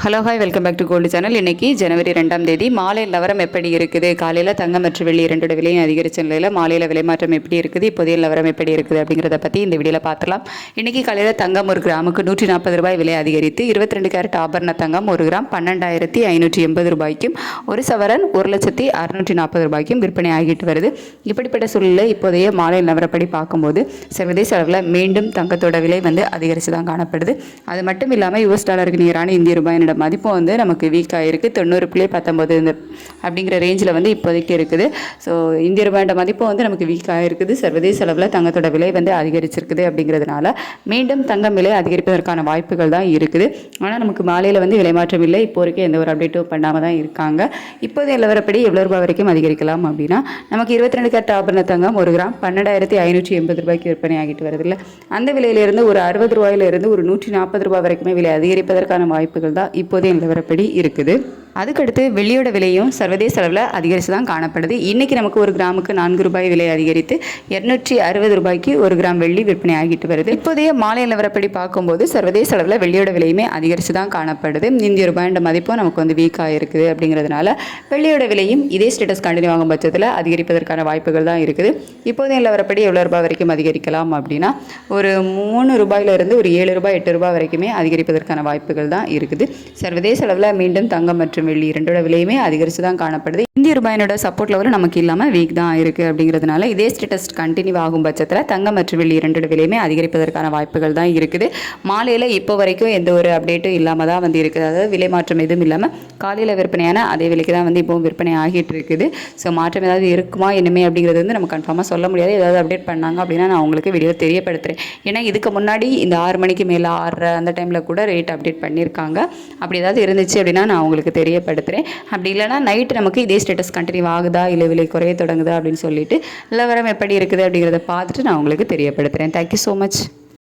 Hello hi welcome back to gold channel. இன்றைக்கி ஜனவரி 2ஆம் தேதி மாலை நிலவரம் எப்படி இருக்குது, காலையில் தங்கம் மற்றும் வெள்ளி இரண்டோட விலையும் அதிகரித்த நிலையில் மாலையில் விலை மாற்றம் எப்படி இருக்குது, இப்போதைய நிலவரம் எப்படி இருக்குது அப்படிங்கிறத பற்றி இந்த வீடியோவில் பார்த்துலாம். இன்றைக்கி காலையில் தங்கம் ஒரு கிராமுக்கு 140 ரூபாய் விலை அதிகரித்து 22 கேரட் ஆபரண தங்கம் ஒரு கிராம் 12,580 ரூபாய்க்கும், ஒரு சவரன் 1,640 ரூபாய்க்கும் விற்பனை ஆகிட்டு வருது. இப்படிப்பட்ட சூழலில் இப்போதைய மாலை நிலவரப்படி பார்க்கும்போது சர்வதேச அளவில் மீண்டும் தங்கத்தோட விலை அதிகரித்து தான் காணப்படுது. அது மட்டும் இல்லாமல் US டாலருக்கு நிகரான இந்திய ரூபாய் மதிப்பு நமக்கு வீக் ஆகிருக்கு. 90.19 அப்படிங்கிற ரேஞ்சில் இப்போதைக்கு இருக்குது. ஸோ இந்திய ரூபாயோட மதிப்பு நமக்கு வீக் ஆகிருக்குது. சர்வதேச அளவில் தங்கத்தோட விலை அதிகரிச்சிருக்குது. அப்படிங்கிறதுனால மீண்டும் தங்கம் விலை அதிகரிப்பதற்கான வாய்ப்புகள் தான் இருக்குது. ஆனால் நமக்கு மாலையில் விலை மாற்றம் இல்லை. இப்போ வரைக்கும் எந்த ஒரு அப்டேட்டும் பண்ணாமல் தான் இருக்காங்க. இப்போதைய நிலவரப்படி எவ்வளோ ரூபாய் வரைக்கும் அதிகரிக்கலாம் அப்படின்னா, நமக்கு 22 கேரட் ஆபரண தங்கம் ஒரு கிராம் 12,580 ரூபாய்க்கு விற்பனை ஆகிட்டு வருது இல்லை, அந்த விலையிலிருந்து ஒரு 60 ரூபாயிலிருந்து ஒரு 140 ரூபாய் வரைக்குமே விலை அதிகரிப்பதற்கான வாய்ப்புகள் தான் இப்போதைய நிலவரப்படி இருக்குது. அதுக்கடுத்து வெள்ளியோட விலையும் சர்வதேச அளவில் அதிகரித்து தான் காணப்படுது. இன்றைக்கி நமக்கு ஒரு கிராமுக்கு 4 ரூபாய் விலை அதிகரித்து 260 ரூபாய்க்கு ஒரு கிராம் வெள்ளி விற்பனை ஆகிட்டு வருது. இப்போதைய மாலை நிலவரப்படி பார்க்கும்போது சர்வதேச அளவில் வெள்ளியோட விலையுமே அதிகரித்து தான் காணப்படுது. இந்திய ரூபாயோட மதிப்பும் நமக்கு வீக்காக இருக்குது. அப்படிங்கிறதுனால வெள்ளியோட விலையும் இதே ஸ்டேட்டஸ் கண்டினியூ ஆகும் பட்சத்தில் அதிகரிப்பதற்கான வாய்ப்புகள் தான் இருக்குது. இப்போதைய நிலவரப்படி எவ்வளோ ரூபாய் வரைக்கும் அதிகரிக்கலாம் அப்படின்னா, ஒரு 3 ரூபாயிலிருந்து ஒரு 7 ரூபாய் 8 ரூபாய் வரைக்குமே அதிகரிப்பதற்கான வாய்ப்புகள் தான் இருக்குது. சர்வதேச அளவில் மீண்டும் தங்கம் மற்றும் வெள்ளி இரண்டோட விலையுமே அதிகரித்து தான் காணப்படுது. இந்திய ரூபாயினோட சப்போர்ட் லெவலும் நமக்கு இல்லாமல் வீக் தான் இருக்குது. அப்படிங்கிறதுனால இதே ஸ்டேட்டஸ் கண்டினியூ ஆகும் பட்சத்தில் தங்கம் மற்றும் வெள்ளி இரண்டோட விலையுமே அதிகரிப்பதற்கான வாய்ப்புகள் தான் இருக்குது. மாலையில் இப்போ வரைக்கும் எந்த ஒரு அப்டேட்டும் இல்லாமல் தான் இருக்குது. அதாவது விலை மாற்றம் எதுவும் இல்லாமல் காலையில் விற்பனையான அதே விலைக்கு தான் இப்போவும் விற்பனை ஆகிட்டு இருக்குது. ஸோ மாற்றம் ஏதாவது இருக்குமா என்னமே அப்படிங்கிறது நம்ம கன்ஃபார்மாக சொல்ல முடியாது. ஏதாவது அப்டேட் பண்ணாங்க அப்படின்னா நான் உங்களுக்கு வீடியோ தெரியப்படுத்துகிறேன். ஏன்னா இதுக்கு முன்னாடி இந்த 6 மணிக்கு மேலே 6:30 அந்த டைமில் கூட ரேட் அப்டேட் பண்ணியிருக்காங்க. அப்படி ஏதாவது இருந்துச்சு அப்படின்னா நான் உங்களுக்கு தெரியப்படுத்துகிறேன். அப்படி இல்லைனா நைட்டு நமக்கு இதே ஸ்டேட்டஸ் கண்டினியூ ஆகுதா இல்லை விலை குறைய தொடங்குதா அப்படின்னு சொல்லிட்டு நிலவரம் எப்படி இருக்குது அப்படிங்கிறத பார்த்துட்டு நான் உங்களுக்கு தெரியப்படுத்துகிறேன். Thank you so much.